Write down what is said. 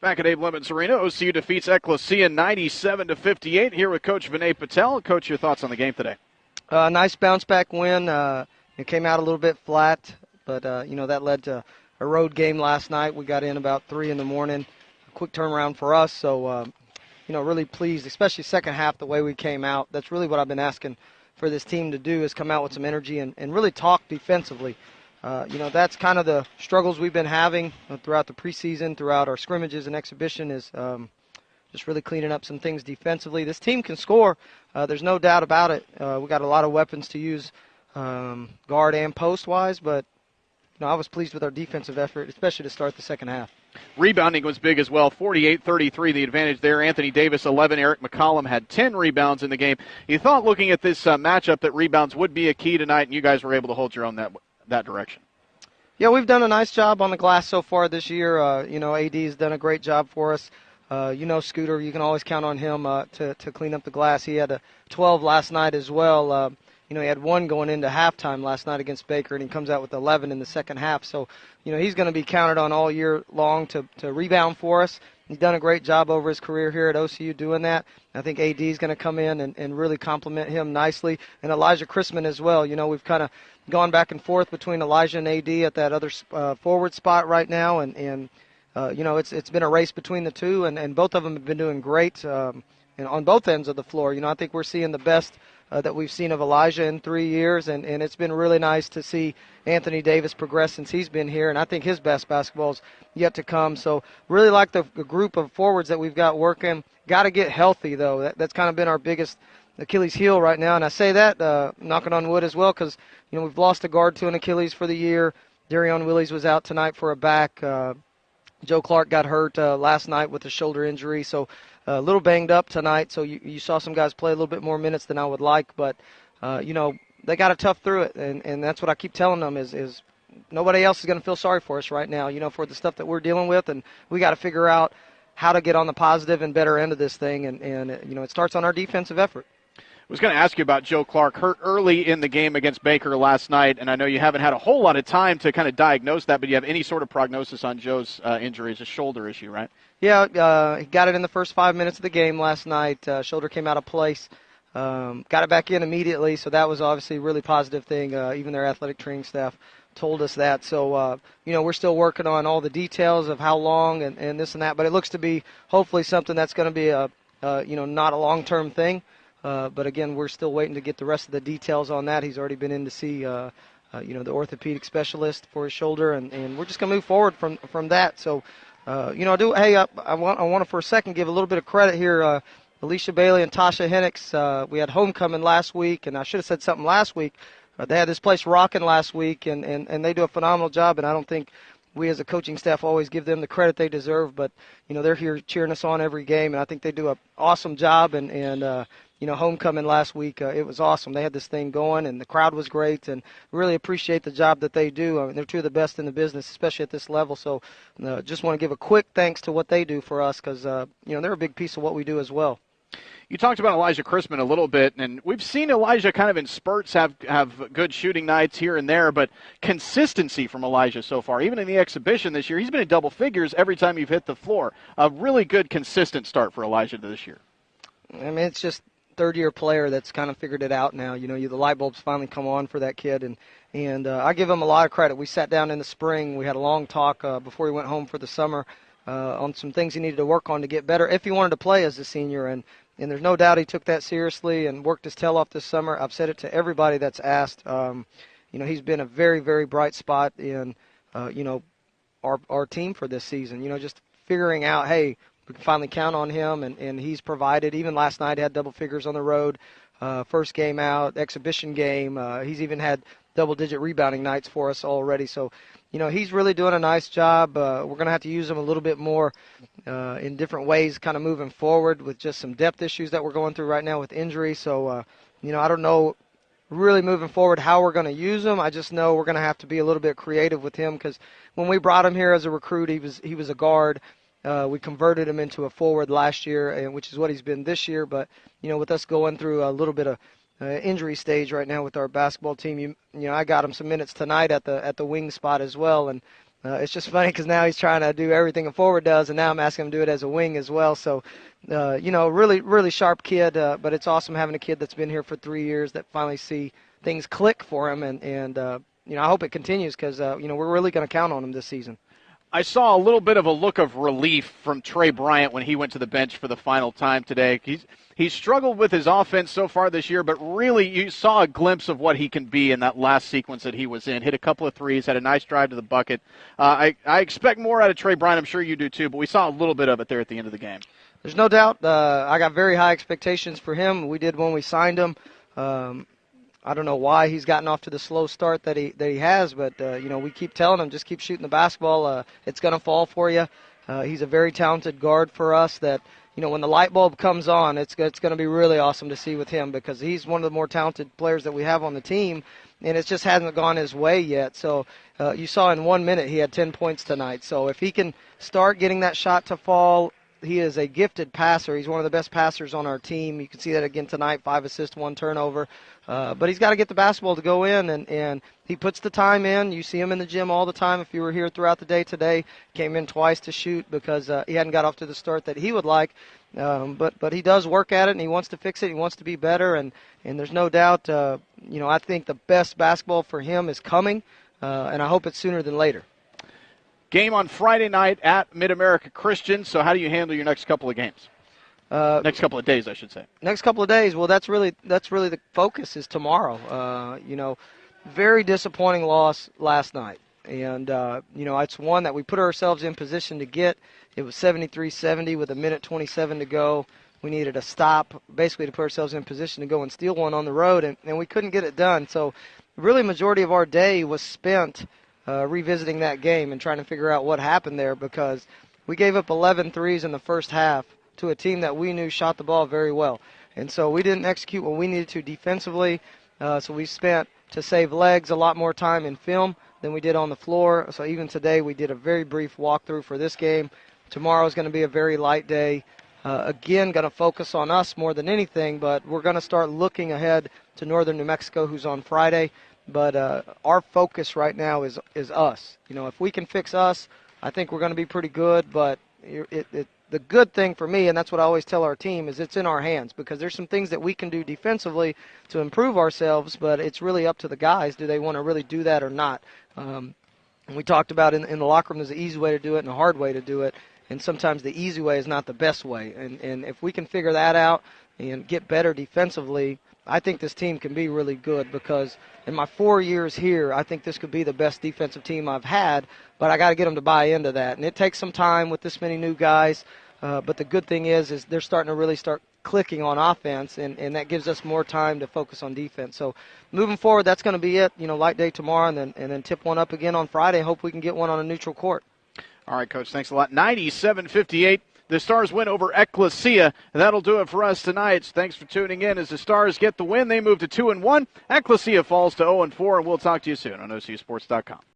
Back at Abe Lemons Arena, OCU defeats Ecclesia 97-58. Here with Coach Vinay Patel. Coach, your thoughts on the game today? Nice bounce-back win. It came out a little bit flat, but, that led to a road game last night. We got in about 3 in the morning. A quick turnaround for us, so, really pleased, especially second half, the way we came out. That's really what I've been asking for this team to do, is come out with some energy and really talk defensively. That's kind of the struggles we've been having throughout the preseason, throughout our scrimmages and exhibition, is just really cleaning up some things defensively. This team can score. There's no doubt about it. We got a lot of weapons to use guard and post-wise, but I was pleased with our defensive effort, especially to start the second half. Rebounding was big as well, 48-33, the advantage there. Anthony Davis, 11. Eric McCollum had 10 rebounds in the game. You thought, looking at this matchup, that rebounds would be a key tonight, and you guys were able to hold your own that direction. Yeah, we've done a nice job on the glass so far this year. AD has done a great job for us. Scooter, you can always count on him to clean up the glass. He had a 12 last night as well. He had 1 going into halftime last night against Baker, and he comes out with 11 in the second half. So, he's going to be counted on all year long to rebound for us. He's done a great job over his career here at OCU doing that. I think AD is going to come in and really compliment him nicely. And Elijah Christman as well. We've kind of gone back and forth between Elijah and AD at that other forward spot right now. And it's been a race between the two, and both of them have been doing great on both ends of the floor. I think we're seeing the best that we've seen of Elijah in 3 years, and it's been really nice to see Anthony Davis progress since he's been here, and I think his best basketball's yet to come. So really like the group of forwards that we've got working. Got to get healthy, though. That's kind of been our biggest Achilles heel right now, and I say that knocking on wood as well, because we've lost a guard to an Achilles for the year. Darion Willies was out tonight for a back. Joe Clark got hurt last night with a shoulder injury, so a little banged up tonight. So you saw some guys play a little bit more minutes than I would like, but they got to tough through it, and that's what I keep telling them is nobody else is going to feel sorry for us right now, for the stuff that we're dealing with, and we got to figure out how to get on the positive and better end of this thing, and it starts on our defensive effort. I was going to ask you about Joe Clark, hurt early in the game against Baker last night, and I know you haven't had a whole lot of time to kind of diagnose that, but you have any sort of prognosis on Joe's injury? It's a shoulder issue, right? Yeah, he got it in the first 5 minutes of the game last night. Shoulder came out of place. Got it back in immediately, so that was obviously a really positive thing. Even their athletic training staff told us that. So, we're still working on all the details of how long and this and that, but it looks to be hopefully something that's going to be not a long-term thing. But again, we're still waiting to get the rest of the details on that. He's already been in to see, the orthopedic specialist for his shoulder, and we're just going to move forward from that. So, I want to for a second give a little bit of credit here. Alicia Bailey and Tasha Hennix, we had homecoming last week, and I should have said something last week. They had this place rocking last week, and they do a phenomenal job, and I don't think we as a coaching staff always give them the credit they deserve, but, they're here cheering us on every game, and I think they do an awesome job, and homecoming last week, it was awesome. They had this thing going, and the crowd was great, and really appreciate the job that they do. I mean, they're two of the best in the business, especially at this level. So just want to give a quick thanks to what they do for us because, they're a big piece of what we do as well. You talked about Elijah Christman a little bit, and we've seen Elijah kind of in spurts have good shooting nights here and there, but consistency from Elijah so far, even in the exhibition this year, he's been in double figures every time you've hit the floor. A really good, consistent start for Elijah this year. I mean, it's just third-year player that's kind of figured it out now. The light bulbs finally come on for that kid, and I give him a lot of credit. We sat down in the spring. We had a long talk before he went home for the summer on some things he needed to work on to get better if he wanted to play as a senior, and there's no doubt he took that seriously and worked his tail off this summer. I've said it to everybody that's asked. He's been a very, very bright spot in, our team for this season. Just figuring out, hey, we can finally count on him, and he's provided. Even last night, had double figures on the road. First game out, exhibition game. He's even had double-digit rebounding nights for us already. So, he's really doing a nice job. We're going to have to use him a little bit more in different ways kind of moving forward with just some depth issues that we're going through right now with injury. So, I don't know really moving forward how we're going to use him. I just know we're going to have to be a little bit creative with him because when we brought him here as a recruit, he was a guard. We converted him into a forward last year, which is what he's been this year. But, with us going through a little bit of injury stage right now with our basketball team, I got him some minutes tonight at the wing spot as well. And, It's just funny because now he's trying to do everything a forward does, and now I'm asking him to do it as a wing as well. So, really, really sharp kid, but it's awesome having a kid that's been here for 3 years that finally see things click for him, and I hope it continues because, we're really going to count on him this season. I saw a little bit of a look of relief from Trey Bryant when he went to the bench for the final time today. He's struggled with his offense so far this year, but really you saw a glimpse of what he can be in that last sequence that he was in. Hit a couple of threes, had a nice drive to the bucket. I expect more out of Trey Bryant. I'm sure you do too, but we saw a little bit of it there at the end of the game. There's no doubt. I got very high expectations for him. We did when we signed him. I don't know why he's gotten off to the slow start that he has, but we keep telling him just keep shooting the basketball. It's going to fall for you. He's a very talented guard for us. That when the light bulb comes on, it's going to be really awesome to see with him because he's one of the more talented players that we have on the team, and it just hasn't gone his way yet. So you saw in 1 minute he had 10 points tonight. So if he can start getting that shot to fall. He is a gifted passer. He's one of the best passers on our team. You can see that again tonight, 5 assists, 1 turnover. But he's got to get the basketball to go in, and he puts the time in. You see him in the gym all the time. If you were here throughout the day today, came in twice to shoot because he hadn't got off to the start that he would like. But he does work at it, and he wants to fix it. He wants to be better, and there's no doubt, I think the best basketball for him is coming, and I hope it's sooner than later. Game on Friday night at Mid-America Christian. So how do you handle your next couple of games? Next couple of days, I should say. Next couple of days. Well, that's really the focus is tomorrow. Very disappointing loss last night. And, it's one that we put ourselves in position to get. It was 73-70 with 1:27 to go. We needed a stop, basically, to put ourselves in position to go and steal one on the road, and we couldn't get it done. So really majority of our day was spent revisiting that game and trying to figure out what happened there because we gave up 11 threes in the first half to a team that we knew shot the ball very well. And so we didn't execute what we needed to defensively. So we spent, to save legs, a lot more time in film than we did on the floor. So even today we did a very brief walkthrough for this game. Tomorrow is going to be a very light day. Again, going to focus on us more than anything, but we're going to start looking ahead to Northern New Mexico, who's on Friday. But our focus right now is us. If we can fix us, I think we're going to be pretty good. But the good thing for me, and that's what I always tell our team, is it's in our hands because there's some things that we can do defensively to improve ourselves, but it's really up to the guys. Do they want to really do that or not? We talked about in the locker room there's an easy way to do it and a hard way to do it, and sometimes the easy way is not the best way. And if we can figure that out and get better defensively, I think this team can be really good because in my 4 years here, I think this could be the best defensive team I've had, but I got to get them to buy into that. And it takes some time with this many new guys, but the good thing is they're starting to really start clicking on offense, and that gives us more time to focus on defense. So moving forward, that's going to be it. Light day tomorrow, and then tip one up again on Friday. Hope we can get one on a neutral court. All right, Coach, thanks a lot. 97-58. The Stars win over Ecclesia, and that'll do it for us tonight. Thanks for tuning in. As the Stars get the win, they move to 2-1. Ecclesia falls to 0-4, and we'll talk to you soon on OCUSports.com.